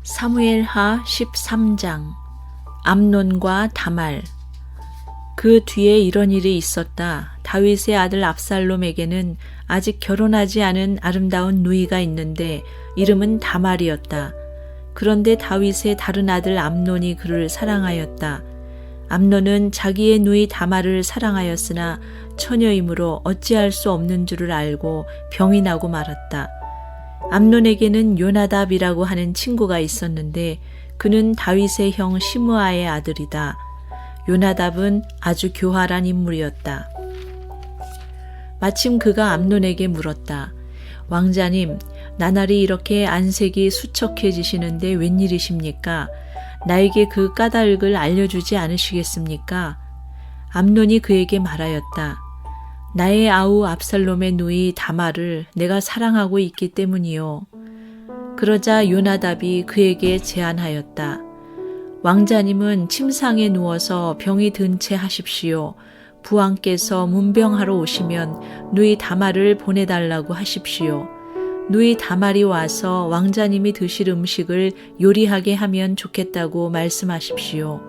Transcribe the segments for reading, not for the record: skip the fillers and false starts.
사무엘하 13장 암논과 다말. 그 뒤에 이런 일이 있었다. 다윗의 아들 압살롬에게는 아직 결혼하지 않은 아름다운 누이가 있는데 이름은 다말이었다. 그런데 다윗의 다른 아들 암논이 그를 사랑하였다. 암논은 자기의 누이 다말을 사랑하였으나 처녀이므로 어찌할 수 없는 줄을 알고 병이 나고 말았다. 암논에게는 요나답이라고 하는 친구가 있었는데 그는 다윗의 형 시므아의 아들이다. 요나답은 아주 교활한 인물이었다. 마침 그가 암논에게 물었다. 왕자님, 나날이 이렇게 안색이 수척해지시는데 웬일이십니까? 나에게 그 까닭을 알려주지 않으시겠습니까? 암논이 그에게 말하였다. 나의 아우 압살롬의 누이 다말을 내가 사랑하고 있기 때문이요. 그러자 요나답이 그에게 제안하였다. 왕자님은 침상에 누워서 병이 든 채 하십시오. 부왕께서 문병하러 오시면 누이 다말을 보내달라고 하십시오. 누이 다말이 와서 왕자님이 드실 음식을 요리하게 하면 좋겠다고 말씀하십시오.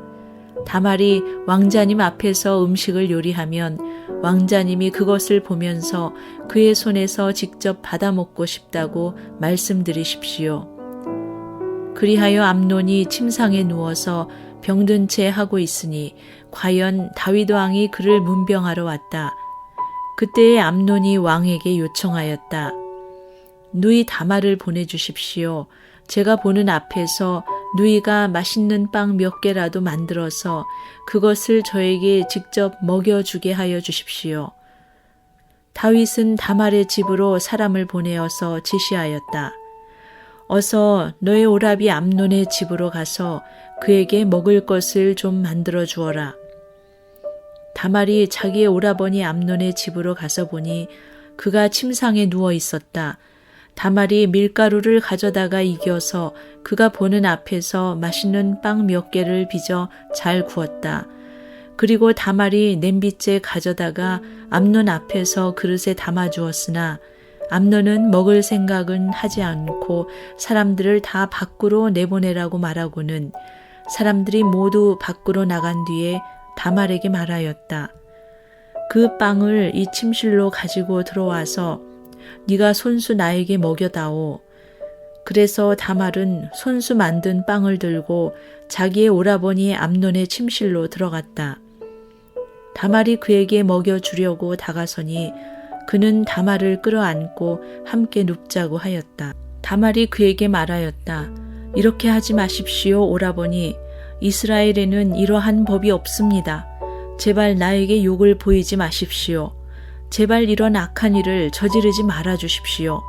다말이 왕자님 앞에서 음식을 요리하면 왕자님이 그것을 보면서 그의 손에서 직접 받아 먹고 싶다고 말씀드리십시오. 그리하여 암논이 침상에 누워서 병든 채 하고 있으니 과연 다윗 왕이 그를 문병하러 왔다. 그때에 암논이 왕에게 요청하였다. 누이 다말을 보내주십시오. 제가 보는 앞에서 누이가 맛있는 빵 몇 개라도 만들어서 그것을 저에게 직접 먹여주게 하여 주십시오. 다윗은 다말의 집으로 사람을 보내어서 지시하였다. 어서 너의 오라비 암논의 집으로 가서 그에게 먹을 것을 좀 만들어 주어라. 다말이 자기의 오라버니 암논의 집으로 가서 보니 그가 침상에 누워 있었다. 다말이 밀가루를 가져다가 이겨서 그가 보는 앞에서 맛있는 빵 몇 개를 빚어 잘 구웠다. 그리고 다말이 냄비째 가져다가 암논 앞에서 그릇에 담아주었으나 암논은 먹을 생각은 하지 않고 사람들을 다 밖으로 내보내라고 말하고는 사람들이 모두 밖으로 나간 뒤에 다말에게 말하였다. 그 빵을 이 침실로 가지고 들어와서 네가 손수 나에게 먹여다오. 그래서 다말은 손수 만든 빵을 들고 자기의 오라버니 암논의 침실로 들어갔다. 다말이 그에게 먹여주려고 다가서니 그는 다말을 끌어안고 함께 눕자고 하였다. 다말이 그에게 말하였다. 이렇게 하지 마십시오, 오라버니. 이스라엘에는 이러한 법이 없습니다. 제발 나에게 욕을 보이지 마십시오. 제발 이런 악한 일을 저지르지 말아 주십시오.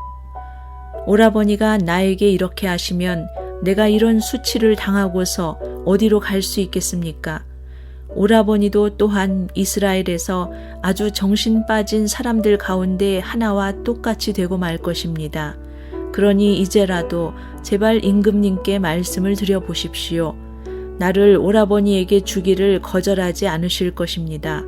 오라버니가 나에게 이렇게 하시면 내가 이런 수치를 당하고서 어디로 갈 수 있겠습니까? 오라버니도 또한 이스라엘에서 아주 정신 빠진 사람들 가운데 하나와 똑같이 되고 말 것입니다. 그러니 이제라도 제발 임금님께 말씀을 드려보십시오. 나를 오라버니에게 주기를 거절하지 않으실 것입니다.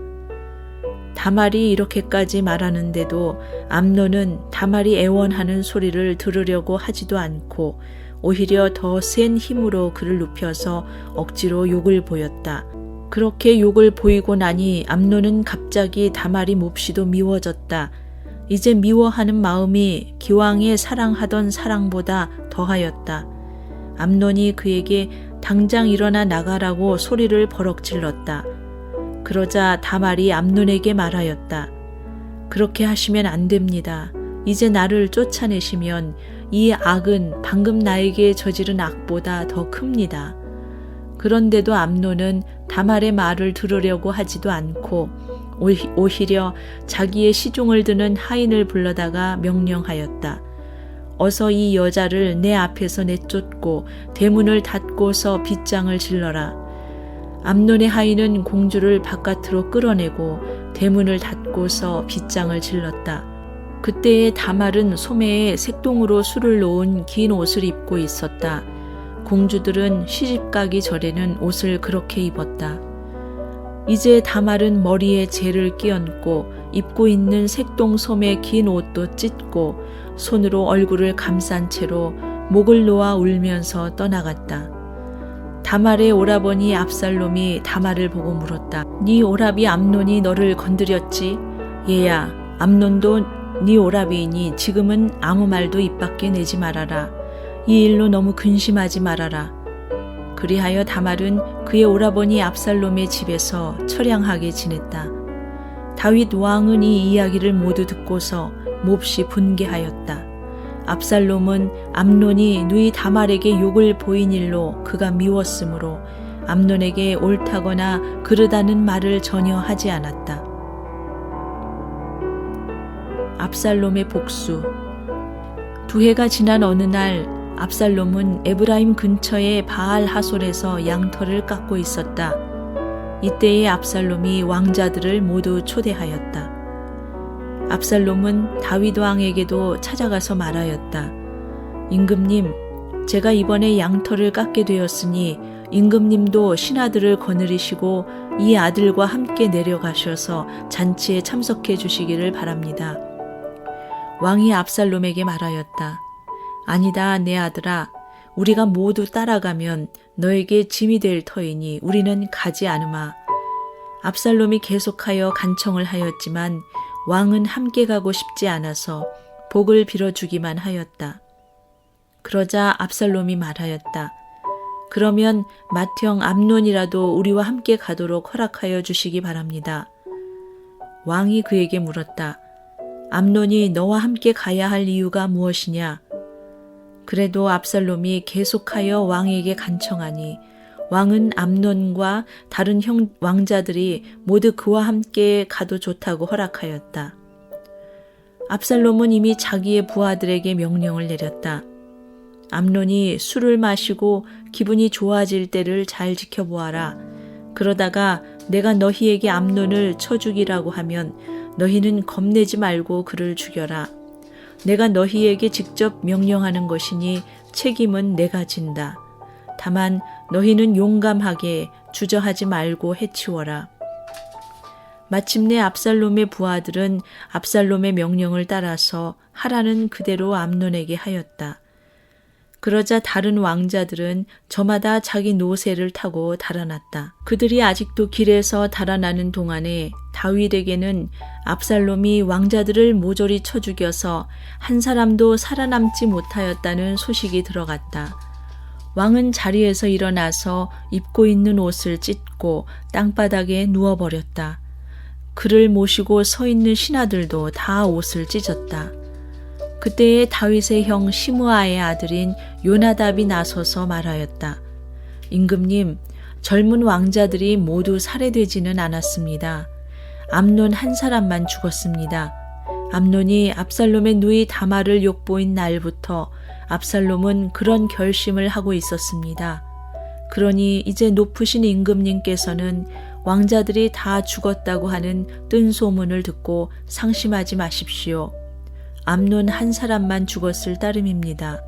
다말이 이렇게까지 말하는데도 암논은 다말이 애원하는 소리를 들으려고 하지도 않고 오히려 더 센 힘으로 그를 눕혀서 억지로 욕을 보였다. 그렇게 욕을 보이고 나니 암논은 갑자기 다말이 몹시도 미워졌다. 이제 미워하는 마음이 기왕에 사랑하던 사랑보다 더하였다. 암논이 그에게 당장 일어나 나가라고 소리를 버럭 질렀다. 그러자 다말이 암논에게 말하였다. 그렇게 하시면 안 됩니다. 이제 나를 쫓아내시면 이 악은 방금 나에게 저지른 악보다 더 큽니다. 그런데도 암논은 다말의 말을 들으려고 하지도 않고 오히려 자기의 시종을 드는 하인을 불러다가 명령하였다. 어서 이 여자를 내 앞에서 내쫓고 대문을 닫고서 빗장을 질러라. 암논의 하인은 공주를 바깥으로 끌어내고 대문을 닫고서 빗장을 질렀다. 그때에 다말은 소매에 색동으로 술을 놓은 긴 옷을 입고 있었다. 공주들은 시집가기 전에는 옷을 그렇게 입었다. 이제 다말은 머리에 재를 끼얹고 입고 있는 색동 소매 긴 옷도 찢고 손으로 얼굴을 감싼 채로 목을 놓아 울면서 떠나갔다. 다말의 오라버니 압살롬이 다말을 보고 물었다. 네 오라비 암논이 너를 건드렸지? 얘야, 암논도 네 오라비이니 지금은 아무 말도 입 밖에 내지 말아라. 이 일로 너무 근심하지 말아라. 그리하여 다말은 그의 오라버니 압살롬의 집에서 처량하게 지냈다. 다윗 왕은 이 이야기를 모두 듣고서 몹시 분개하였다. 압살롬은 암논이 누이 다말에게 욕을 보인 일로 그가 미웠으므로 암논에게 옳다거나 그르다는 말을 전혀 하지 않았다. 압살롬의 복수. 2해가 지난 어느 날 압살롬은 에브라임 근처의 바알 하솔에서 양털을 깎고 있었다. 이때에 압살롬이 왕자들을 모두 초대하였다. 압살롬은 다윗 왕에게도 찾아가서 말하였다. 임금님, 제가 이번에 양털을 깎게 되었으니 임금님도 신하들을 거느리시고 이 아들과 함께 내려가셔서 잔치에 참석해 주시기를 바랍니다. 왕이 압살롬에게 말하였다. 아니다, 내 아들아. 우리가 모두 따라가면 너에게 짐이 될 터이니 우리는 가지 않으마. 압살롬이 계속하여 간청을 하였지만 왕은 함께 가고 싶지 않아서 복을 빌어주기만 하였다. 그러자 압살롬이 말하였다. 그러면 맏형 암논이라도 우리와 함께 가도록 허락하여 주시기 바랍니다. 왕이 그에게 물었다. 암논이 너와 함께 가야 할 이유가 무엇이냐? 그래도 압살롬이 계속하여 왕에게 간청하니 왕은 암논과 다른 왕자들이 모두 그와 함께 가도 좋다고 허락하였다. 압살롬은 이미 자기의 부하들에게 명령을 내렸다. 암논이 술을 마시고 기분이 좋아질 때를 잘 지켜보아라. 그러다가 내가 너희에게 암논을 쳐 죽이라고 하면 너희는 겁내지 말고 그를 죽여라. 내가 너희에게 직접 명령하는 것이니 책임은 내가 진다. 다만 너희는 용감하게 주저하지 말고 해치워라. 마침내 압살롬의 부하들은 압살롬의 명령을 따라서 하라는 그대로 암논에게 하였다. 그러자 다른 왕자들은 저마다 자기 노새를 타고 달아났다. 그들이 아직도 길에서 달아나는 동안에 다윗에게는 압살롬이 왕자들을 모조리 쳐 죽여서 한 사람도 살아남지 못하였다는 소식이 들어갔다. 왕은 자리에서 일어나서 입고 있는 옷을 찢고 땅바닥에 누워버렸다. 그를 모시고 서 있는 신하들도 다 옷을 찢었다. 그때에 다윗의 형 시므아의 아들인 요나답이 나서서 말하였다. 임금님, 젊은 왕자들이 모두 살해되지는 않았습니다. 암논 한 사람만 죽었습니다. 암논이 압살롬의 누이 다말을 욕보인 날부터 압살롬은 그런 결심을 하고 있었습니다. 그러니 이제 높으신 임금님께서는 왕자들이 다 죽었다고 하는 뜬 소문을 듣고 상심하지 마십시오. 암논 한 사람만 죽었을 따름입니다.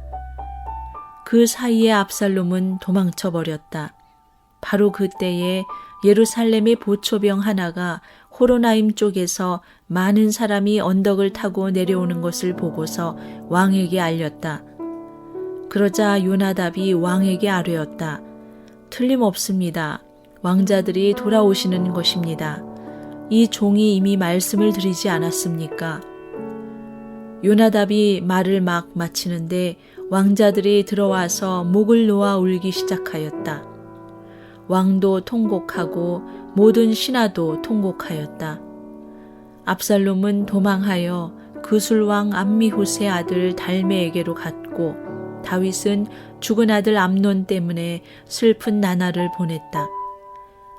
그 사이에 압살롬은 도망쳐 버렸다. 바로 그때에 예루살렘의 보초병 하나가 호로나임 쪽에서 많은 사람이 언덕을 타고 내려오는 것을 보고서 왕에게 알렸다. 그러자 요나답이 왕에게 아뢰었다. 틀림없습니다. 왕자들이 돌아오시는 것입니다. 이 종이 이미 말씀을 드리지 않았습니까? 요나답이 말을 막 마치는데 왕자들이 들어와서 목을 놓아 울기 시작하였다. 왕도 통곡하고 모든 신하도 통곡하였다. 압살롬은 도망하여 그술왕 암미후스의 아들 달메에게로 갔고 다윗은 죽은 아들 암논 때문에 슬픈 나날을 보냈다.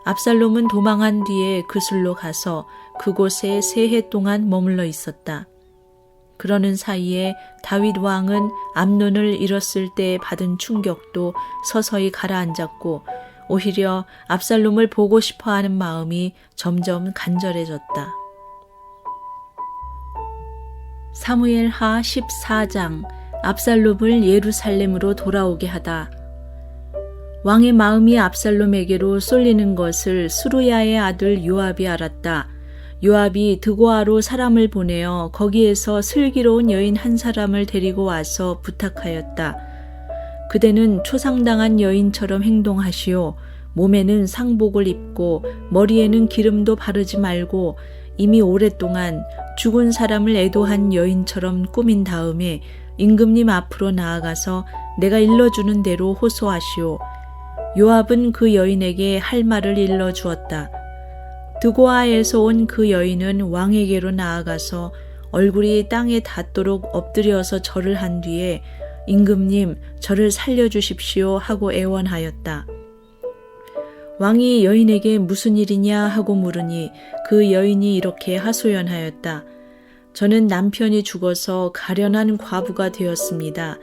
압살롬은 도망한 뒤에 그술로 가서 그곳에 3해 동안 머물러 있었다. 그러는 사이에 다윗 왕은 암논을 잃었을 때 받은 충격도 서서히 가라앉았고 오히려 압살롬을 보고 싶어하는 마음이 점점 간절해졌다. 사무엘하 14장. 압살롬을 예루살렘으로 돌아오게 하다. 왕의 마음이 압살롬에게로 쏠리는 것을 수루야의 아들 요압이 알았다. 요압이 드고아로 사람을 보내어 거기에서 슬기로운 여인 한 사람을 데리고 와서 부탁하였다. 그대는 초상당한 여인처럼 행동하시오. 몸에는 상복을 입고 머리에는 기름도 바르지 말고 이미 오랫동안 죽은 사람을 애도한 여인처럼 꾸민 다음에 임금님 앞으로 나아가서 내가 일러주는 대로 호소하시오. 요압은 그 여인에게 할 말을 일러주었다. 드고아에서 온 그 여인은 왕에게로 나아가서 얼굴이 땅에 닿도록 엎드려서 절을 한 뒤에 임금님 저를 살려주십시오 하고 애원하였다. 왕이 여인에게 무슨 일이냐 하고 물으니 그 여인이 이렇게 하소연하였다. 저는 남편이 죽어서 가련한 과부가 되었습니다.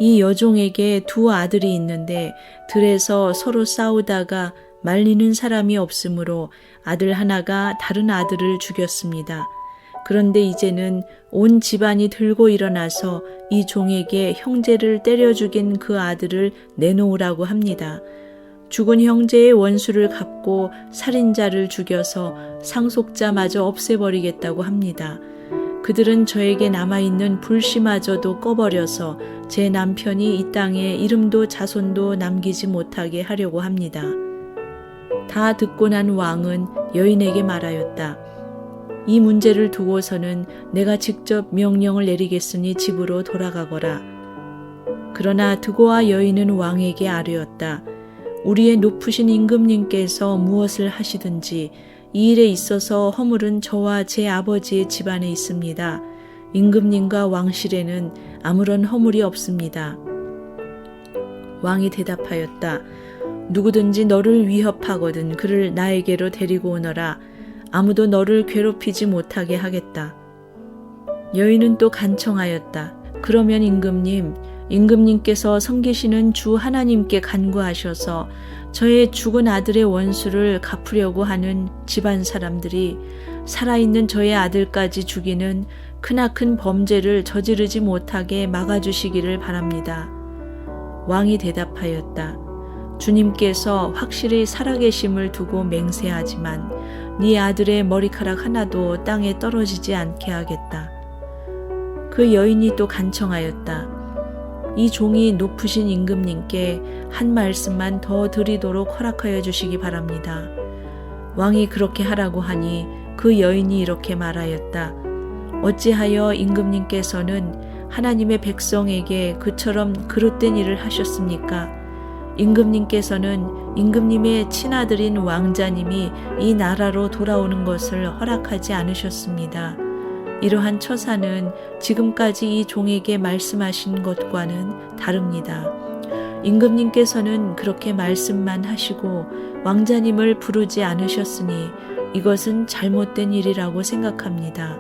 이 여종에게 두 아들이 있는데 들에서 서로 싸우다가 말리는 사람이 없으므로 아들 하나가 다른 아들을 죽였습니다. 그런데 이제는 온 집안이 들고 일어나서 이 종에게 형제를 때려 죽인 그 아들을 내놓으라고 합니다. 죽은 형제의 원수를 갚고 살인자를 죽여서 상속자마저 없애버리겠다고 합니다. 그들은 저에게 남아있는 불씨마저도 꺼버려서 제 남편이 이 땅에 이름도 자손도 남기지 못하게 하려고 합니다. 다 듣고 난 왕은 여인에게 말하였다. 이 문제를 두고서는 내가 직접 명령을 내리겠으니 집으로 돌아가거라. 그러나 드고아 여인은 왕에게 아뢰었다. 우리의 높으신 임금님께서 무엇을 하시든지 이 일에 있어서 허물은 저와 제 아버지의 집안에 있습니다. 임금님과 왕실에는 아무런 허물이 없습니다. 왕이 대답하였다. 누구든지 너를 위협하거든 그를 나에게로 데리고 오너라. 아무도 너를 괴롭히지 못하게 하겠다. 여인은 또 간청하였다. 그러면 임금님께서 섬기시는 주 하나님께 간구하셔서 저의 죽은 아들의 원수를 갚으려고 하는 집안 사람들이 살아있는 저의 아들까지 죽이는 크나큰 범죄를 저지르지 못하게 막아주시기를 바랍니다. 왕이 대답하였다. 주님께서 확실히 살아계심을 두고 맹세하지만 네 아들의 머리카락 하나도 땅에 떨어지지 않게 하겠다. 그 여인이 또 간청하였다. 이 종이 높으신 임금님께 한 말씀만 더 드리도록 허락하여 주시기 바랍니다. 왕이 그렇게 하라고 하니 그 여인이 이렇게 말하였다. 어찌하여 임금님께서는 하나님의 백성에게 그처럼 그릇된 일을 하셨습니까? 임금님께서는 임금님의 친아들인 왕자님이 이 나라로 돌아오는 것을 허락하지 않으셨습니다. 이러한 처사는 지금까지 이 종에게 말씀하신 것과는 다릅니다. 임금님께서는 그렇게 말씀만 하시고 왕자님을 부르지 않으셨으니 이것은 잘못된 일이라고 생각합니다.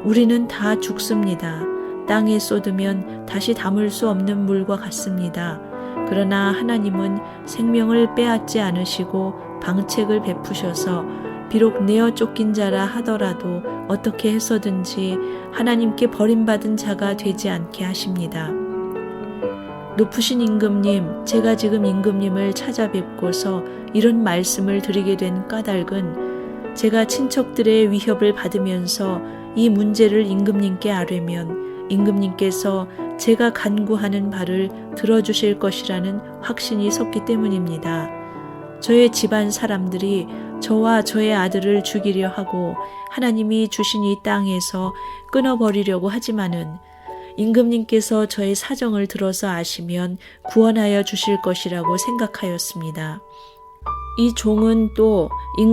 우리는 다 죽습니다. 땅에 쏟으면 다시 담을 수 없는 물과 같습니다. 그러나 하나님은 생명을 빼앗지 않으시고 방책을 베푸셔서 비록 내어 쫓긴 자라 하더라도 어떻게 해서든지 하나님께 버림받은 자가 되지 않게 하십니다. 높으신 임금님, 제가 지금 임금님을 찾아뵙고서 이런 말씀을 드리게 된 까닭은 제가 친척들의 위협을 받으면서 이 문제를 임금님께 아뢰면 임금님께서 제가 간구하는 바를 들어주실 것이라는 확신이 섰기 때문입니다. 저의 집안 사람들이 저와 저의 아들을 죽이려 하고 하나님이 주신 이 땅에서 끊어버리려고 하지만은 임금님께서 저의 사정을 들어서 아시면 구원하여 주실 것이라고 생각하였습니다. 이 종은 또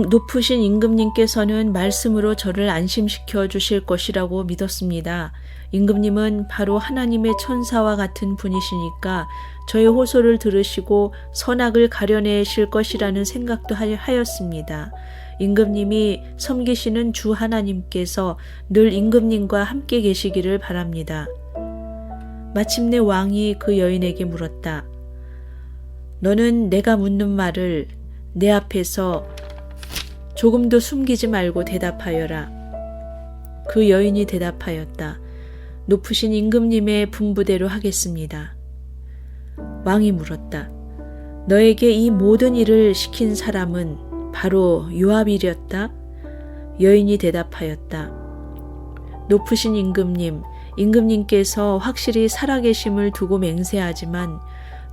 높으신 임금님께서는 말씀으로 저를 안심시켜 주실 것이라고 믿었습니다. 임금님은 바로 하나님의 천사와 같은 분이시니까 저의 호소를 들으시고 선악을 가려내실 것이라는 생각도 하였습니다. 임금님이 섬기시는 주 하나님께서 늘 임금님과 함께 계시기를 바랍니다. 마침내 왕이 그 여인에게 물었다. 너는 내가 묻는 말을 내 앞에서 조금도 숨기지 말고 대답하여라. 그 여인이 대답하였다. 높으신 임금님의 분부대로 하겠습니다. 왕이 물었다. 너에게 이 모든 일을 시킨 사람은 바로 요압이렸다? 여인이 대답하였다. 높으신 임금님께서 확실히 살아계심을 두고 맹세하지만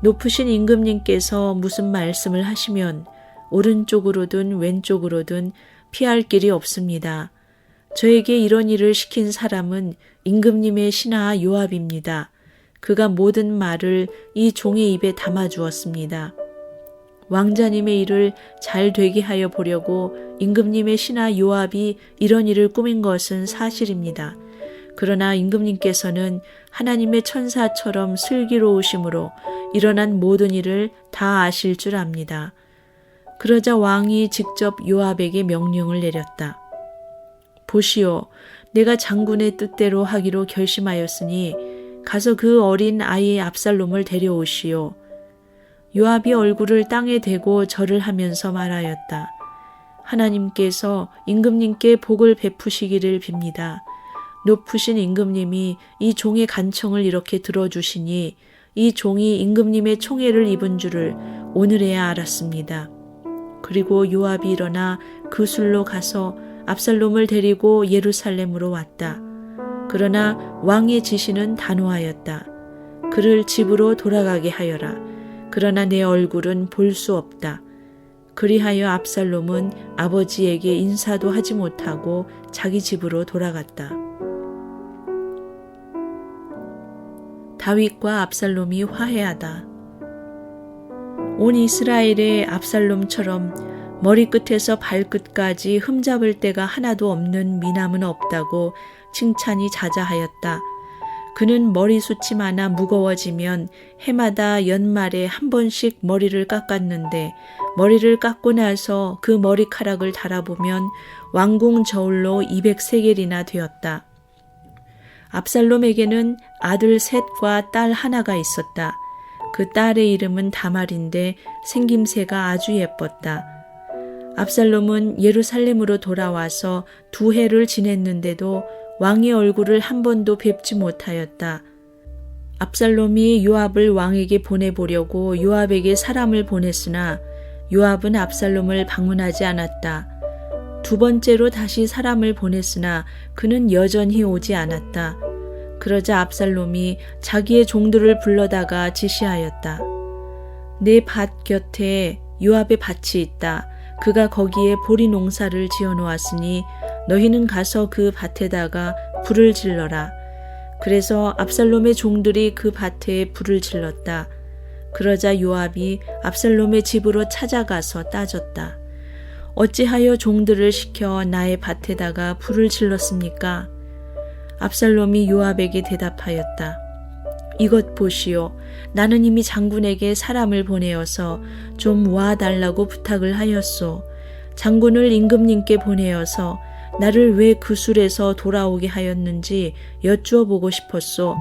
높으신 임금님께서 무슨 말씀을 하시면 오른쪽으로든 왼쪽으로든 피할 길이 없습니다. 저에게 이런 일을 시킨 사람은 임금님의 신하 요압입니다. 그가 모든 말을 이 종의 입에 담아주었습니다. 왕자님의 일을 잘 되게 하여 보려고 임금님의 신하 요압이 이런 일을 꾸민 것은 사실입니다. 그러나 임금님께서는 하나님의 천사처럼 슬기로우심으로 일어난 모든 일을 다 아실 줄 압니다. 그러자 왕이 직접 요압에게 명령을 내렸다. 보시오, 내가 장군의 뜻대로 하기로 결심하였으니 가서 그 어린 아이 압살롬을 데려오시오. 요압이 얼굴을 땅에 대고 절을 하면서 말하였다. 하나님께서 임금님께 복을 베푸시기를 빕니다. 높으신 임금님이 이 종의 간청을 이렇게 들어주시니 이 종이 임금님의 총애를 입은 줄을 오늘에야 알았습니다. 그리고 요압이 일어나 그 술로 가서 압살롬을 데리고 예루살렘으로 왔다. 그러나 왕의 지시는 단호하였다. 그를 집으로 돌아가게 하여라. 그러나 내 얼굴은 볼 수 없다. 그리하여 압살롬은 아버지에게 인사도 하지 못하고 자기 집으로 돌아갔다. 다윗과 압살롬이 화해하다. 온 이스라엘의 압살롬처럼 머리끝에서 발끝까지 흠잡을 데가 하나도 없는 미남은 없다고 칭찬이 자자하였다. 그는 머리숱이 많아 무거워지면 해마다 연말에 한 번씩 머리를 깎았는데 머리를 깎고 나서 그 머리카락을 달아보면 왕궁 저울로 200세겔이나 되었다. 압살롬에게는 아들 셋과 딸 하나가 있었다. 그 딸의 이름은 다말인데 생김새가 아주 예뻤다. 압살롬은 예루살렘으로 돌아와서 2해를 지냈는데도 왕의 얼굴을 한 번도 뵙지 못하였다. 압살롬이 요압을 왕에게 보내보려고 요압에게 사람을 보냈으나 요압은 압살롬을 방문하지 않았다. 2번째로 다시 사람을 보냈으나 그는 여전히 오지 않았다. 그러자 압살롬이 자기의 종들을 불러다가 지시하였다. 내 밭 곁에 요압의 밭이 있다. 그가 거기에 보리 농사를 지어놓았으니 너희는 가서 그 밭에다가 불을 질러라. 그래서 압살롬의 종들이 그 밭에 불을 질렀다. 그러자 요압이 압살롬의 집으로 찾아가서 따졌다. 어찌하여 종들을 시켜 나의 밭에다가 불을 질렀습니까? 압살롬이 요압에게 대답하였다. 이것 보시오. 나는 이미 장군에게 사람을 보내어서 좀 와달라고 부탁을 하였소. 장군을 임금님께 보내어서 나를 왜 그 술에서 돌아오게 하였는지 여쭈어 보고 싶었소.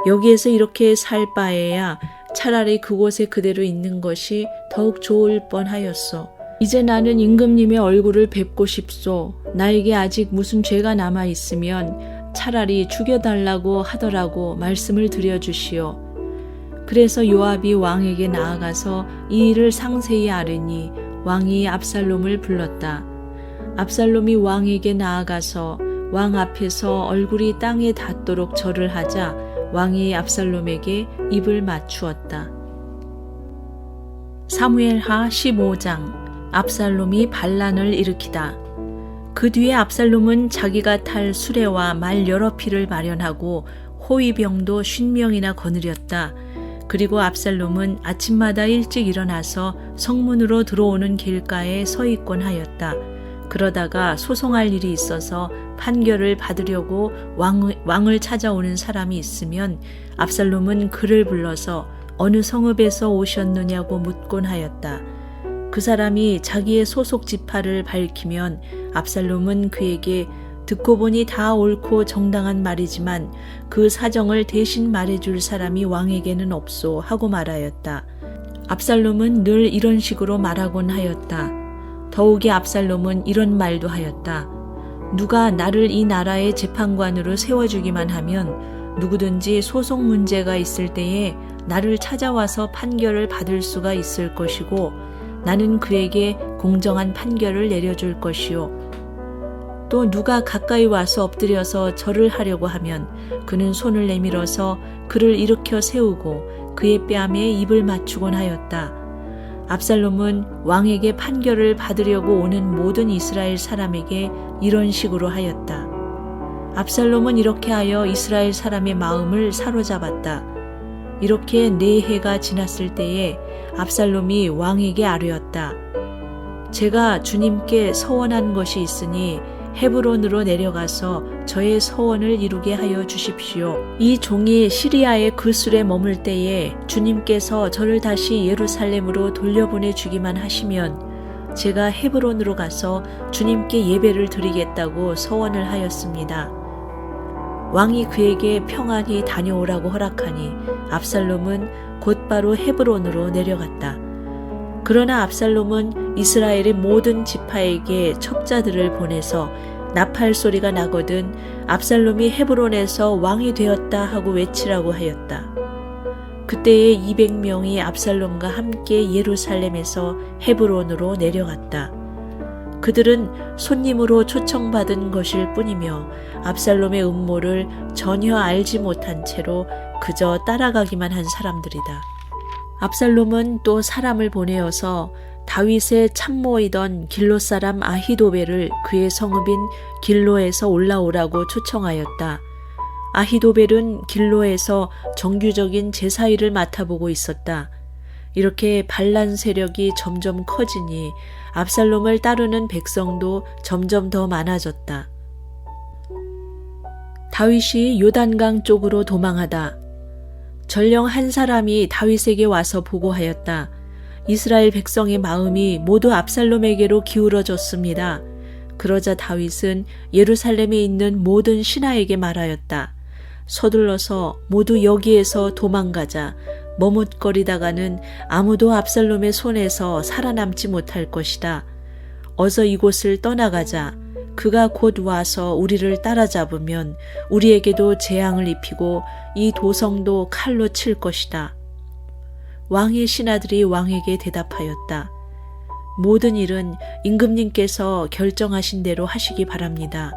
여기에서 이렇게 살 바에야 차라리 그곳에 그대로 있는 것이 더욱 좋을 뻔하였소. 이제 나는 임금님의 얼굴을 뵙고 싶소. 나에게 아직 무슨 죄가 남아 있으면 차라리 죽여달라고 하더라고 말씀을 드려주시오. 그래서 요압이 왕에게 나아가서 이 일을 상세히 아뢰니 왕이 압살롬을 불렀다. 압살롬이 왕에게 나아가서 왕 앞에서 얼굴이 땅에 닿도록 절을 하자 왕이 압살롬에게 입을 맞추었다. 사무엘하 15장. 압살롬이 반란을 일으키다. 그 뒤에 압살롬은 자기가 탈 수레와 말 여러匹를 마련하고 호위병도 50명이나 거느렸다. 그리고 압살롬은 아침마다 일찍 일어나서 성문으로 들어오는 길가에 서 있곤 하였다. 그러다가 소송할 일이 있어서 판결을 받으려고 왕을 찾아오는 사람이 있으면 압살롬은 그를 불러서 어느 성읍에서 오셨느냐고 묻곤 하였다. 그 사람이 자기의 소속 지파를 밝히면 압살롬은 그에게 듣고 보니 다 옳고 정당한 말이지만 그 사정을 대신 말해줄 사람이 왕에게는 없소 하고 말하였다. 압살롬은 늘 이런 식으로 말하곤 하였다. 더욱이 압살롬은 이런 말도 하였다. 누가 나를 이 나라의 재판관으로 세워주기만 하면 누구든지 소송 문제가 있을 때에 나를 찾아와서 판결을 받을 수가 있을 것이고 나는 그에게 공정한 판결을 내려줄 것이요. 또 누가 가까이 와서 엎드려서 절을 하려고 하면 그는 손을 내밀어서 그를 일으켜 세우고 그의 뺨에 입을 맞추곤 하였다. 압살롬은 왕에게 판결을 받으려고 오는 모든 이스라엘 사람에게 이런 식으로 하였다. 압살롬은 이렇게 하여 이스라엘 사람의 마음을 사로잡았다. 이렇게 4해가 지났을 때에 압살롬이 왕에게 아뢰었다. 제가 주님께 서원한 것이 있으니 헤브론으로 내려가서 저의 서원을 이루게 하여 주십시오. 이 종이 시리아의 그술에 머물 때에 주님께서 저를 다시 예루살렘으로 돌려보내 주기만 하시면 제가 헤브론으로 가서 주님께 예배를 드리겠다고 서원을 하였습니다. 왕이 그에게 평안히 다녀오라고 허락하니 압살롬은 곧바로 헤브론으로 내려갔다. 그러나 압살롬은 이스라엘의 모든 지파에게 첩자들을 보내서 나팔 소리가 나거든 압살롬이 헤브론에서 왕이 되었다 하고 외치라고 하였다. 그때에 200명이 압살롬과 함께 예루살렘에서 헤브론으로 내려갔다. 그들은 손님으로 초청받은 것일 뿐이며 압살롬의 음모를 전혀 알지 못한 채로 그저 따라가기만 한 사람들이다. 압살롬은 또 사람을 보내어서 다윗의 참모이던 길로 사람 아히도벨을 그의 성읍인 길로에서 올라오라고 초청하였다. 아히도벨은 길로에서 정규적인 제사일을 맡아보고 있었다. 이렇게 반란 세력이 점점 커지니 압살롬을 따르는 백성도 점점 더 많아졌다. 다윗이 요단강 쪽으로 도망하다. 전령 한 사람이 다윗에게 와서 보고하였다. 이스라엘 백성의 마음이 모두 압살롬에게로 기울어졌습니다. 그러자 다윗은 예루살렘에 있는 모든 신하에게 말하였다. 서둘러서 모두 여기에서 도망가자. 머뭇거리다가는 아무도 압살롬의 손에서 살아남지 못할 것이다. 어서 이곳을 떠나가자. 그가 곧 와서 우리를 따라잡으면 우리에게도 재앙을 입히고 이 도성도 칼로 칠 것이다. 왕의 신하들이 왕에게 대답하였다. 모든 일은 임금님께서 결정하신 대로 하시기 바랍니다.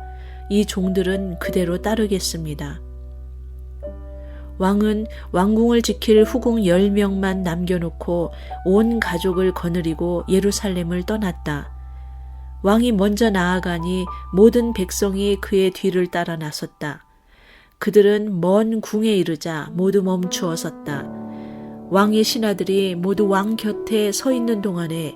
이 종들은 그대로 따르겠습니다. 왕은 왕궁을 지킬 후궁 10명만 남겨놓고 온 가족을 거느리고 예루살렘을 떠났다. 왕이 먼저 나아가니 모든 백성이 그의 뒤를 따라 나섰다. 그들은 먼 궁에 이르자 모두 멈추어 섰다. 왕의 신하들이 모두 왕 곁에 서 있는 동안에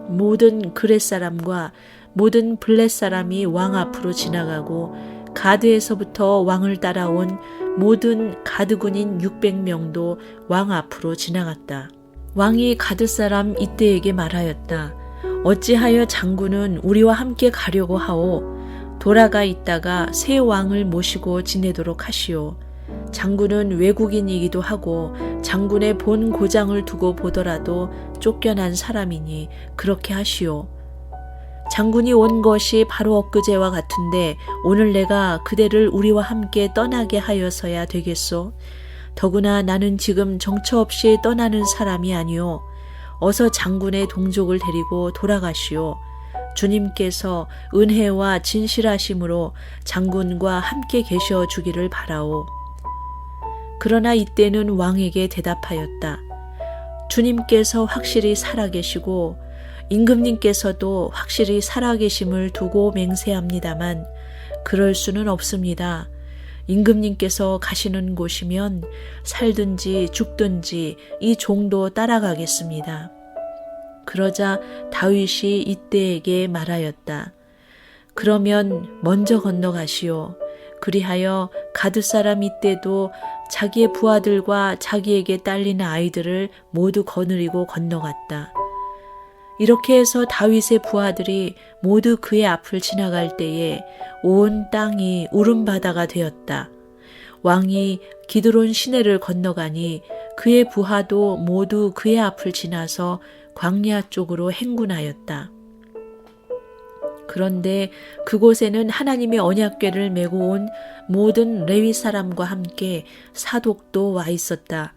모든 그렛 사람과 모든 블렛 사람이 왕 앞으로 지나가고 가드에서부터 왕을 따라온 모든 가드군인 600명도 왕 앞으로 지나갔다. 왕이 가드 사람 이때에게 말하였다. 어찌하여 장군은 우리와 함께 가려고 하오? 돌아가 있다가 새 왕을 모시고 지내도록 하시오. 장군은 외국인이기도 하고 장군의 본 고장을 두고 보더라도 쫓겨난 사람이니 그렇게 하시오. 장군이 온 것이 바로 엊그제와 같은데 오늘 내가 그대를 우리와 함께 떠나게 하여서야 되겠소? 더구나 나는 지금 정처 없이 떠나는 사람이 아니오. 어서 장군의 동족을 데리고 돌아가시오. 주님께서 은혜와 진실하심으로 장군과 함께 계셔 주기를 바라오. 그러나 이때는 왕에게 대답하였다. 주님께서 확실히 살아계시고 임금님께서도 확실히 살아계심을 두고 맹세합니다만 그럴 수는 없습니다. 임금님께서 가시는 곳이면 살든지 죽든지 이 종도 따라가겠습니다. 그러자 다윗이 이때에게 말하였다. 그러면 먼저 건너가시오. 그리하여 가드 사람 이때도 자기의 부하들과 자기에게 딸린 아이들을 모두 거느리고 건너갔다. 이렇게 해서 다윗의 부하들이 모두 그의 앞을 지나갈 때에 온 땅이 울음바다가 되었다. 왕이 기드론 시내를 건너가니 그의 부하도 모두 그의 앞을 지나서 광야 쪽으로 행군하였다. 그런데 그곳에는 하나님의 언약궤를 메고 온 모든 레위 사람과 함께 사독도 와 있었다.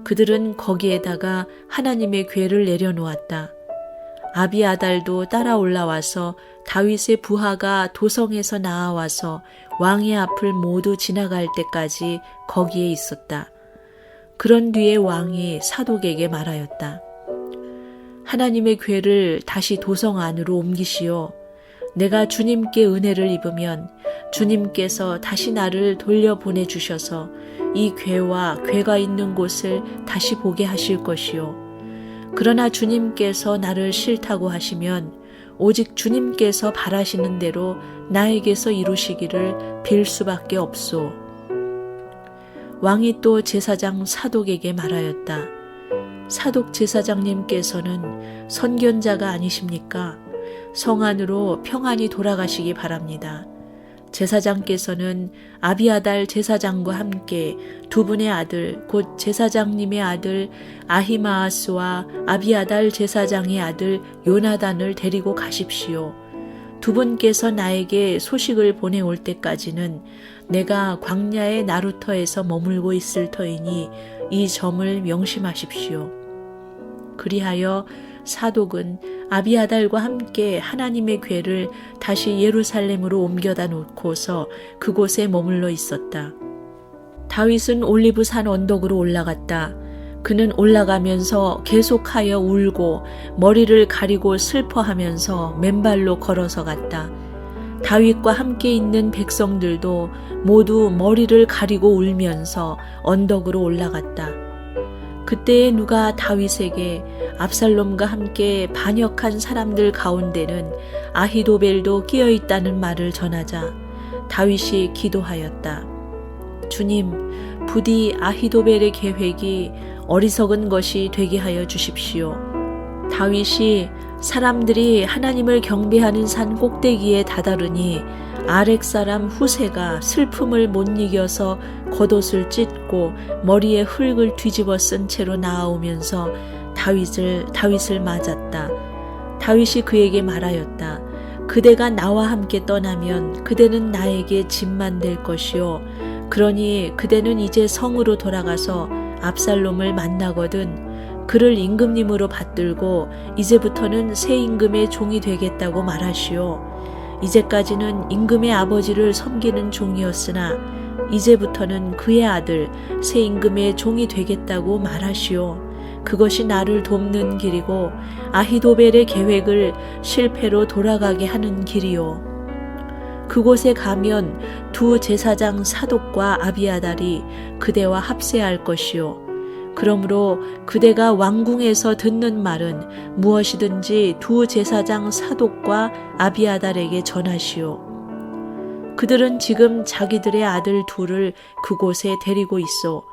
그들은 거기에다가 하나님의 궤를 내려놓았다. 아비아달도 따라 올라와서 다윗의 부하가 도성에서 나아와서 왕의 앞을 모두 지나갈 때까지 거기에 있었다. 그런 뒤에 왕이 사독에게 말하였다. 하나님의 궤를 다시 도성 안으로 옮기시오. 내가 주님께 은혜를 입으면 주님께서 다시 나를 돌려보내 주셔서 이 궤와 궤가 있는 곳을 다시 보게 하실 것이요. 그러나 주님께서 나를 싫다고 하시면 오직 주님께서 바라시는 대로 나에게서 이루시기를 빌 수밖에 없소. 왕이 또 제사장 사독에게 말하였다. 사독 제사장님께서는 선견자가 아니십니까? 성 안으로 평안히 돌아가시기 바랍니다. 제사장께서는 아비아달 제사장과 함께 두 분의 아들 곧 제사장님의 아들 아히마아스와 아비아달 제사장의 아들 요나단을 데리고 가십시오. 두 분께서 나에게 소식을 보내올 때까지는 내가 광야의 나루터에서 머물고 있을 터이니 이 점을 명심하십시오. 그리하여 사독은 아비아달과 함께 하나님의 궤를 다시 예루살렘으로 옮겨다 놓고서 그곳에 머물러 있었다. 다윗은 올리브산 언덕으로 올라갔다. 그는 올라가면서 계속하여 울고 머리를 가리고 슬퍼하면서 맨발로 걸어서 갔다. 다윗과 함께 있는 백성들도 모두 머리를 가리고 울면서 언덕으로 올라갔다. 그때에 누가 다윗에게 압살롬과 함께 반역한 사람들 가운데는 아히도벨도 끼어 있다는 말을 전하자 다윗이 기도하였다. 주님, 부디 아히도벨의 계획이 어리석은 것이 되게 하여 주십시오. 다윗이 사람들이 하나님을 경배하는 산 꼭대기에 다다르니 아렉 사람 후세가 슬픔을 못 이겨서 겉옷을 찢고 머리에 흙을 뒤집어 쓴 채로 나아오면서 다윗을 맞았다. 다윗이 그에게 말하였다. 그대가 나와 함께 떠나면 그대는 나에게 짐만 될 것이요. 그러니 그대는 이제 성으로 돌아가서 압살롬을 만나거든 그를 임금님으로 받들고 이제부터는 새 임금의 종이 되겠다고 말하시오. 이제까지는 임금의 아버지를 섬기는 종이었으나 이제부터는 그의 아들 새 임금의 종이 되겠다고 말하시오. 그것이 나를 돕는 길이고 아히도벨의 계획을 실패로 돌아가게 하는 길이요. 그곳에 가면 두 제사장 사독과 아비아달이 그대와 합세할 것이요. 그러므로 그대가 왕궁에서 듣는 말은 무엇이든지 두 제사장 사독과 아비아달에게 전하시오. 그들은 지금 자기들의 아들 둘을 그곳에 데리고 있어.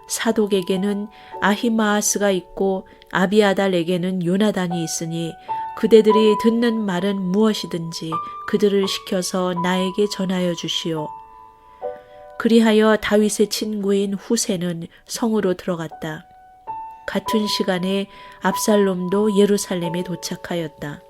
사독에게는 아히마아스가 있고 아비아달에게는 요나단이 있으니 그대들이 듣는 말은 무엇이든지 그들을 시켜서 나에게 전하여 주시오. 그리하여 다윗의 친구인 후세는 성으로 들어갔다. 같은 시간에 압살롬도 예루살렘에 도착하였다.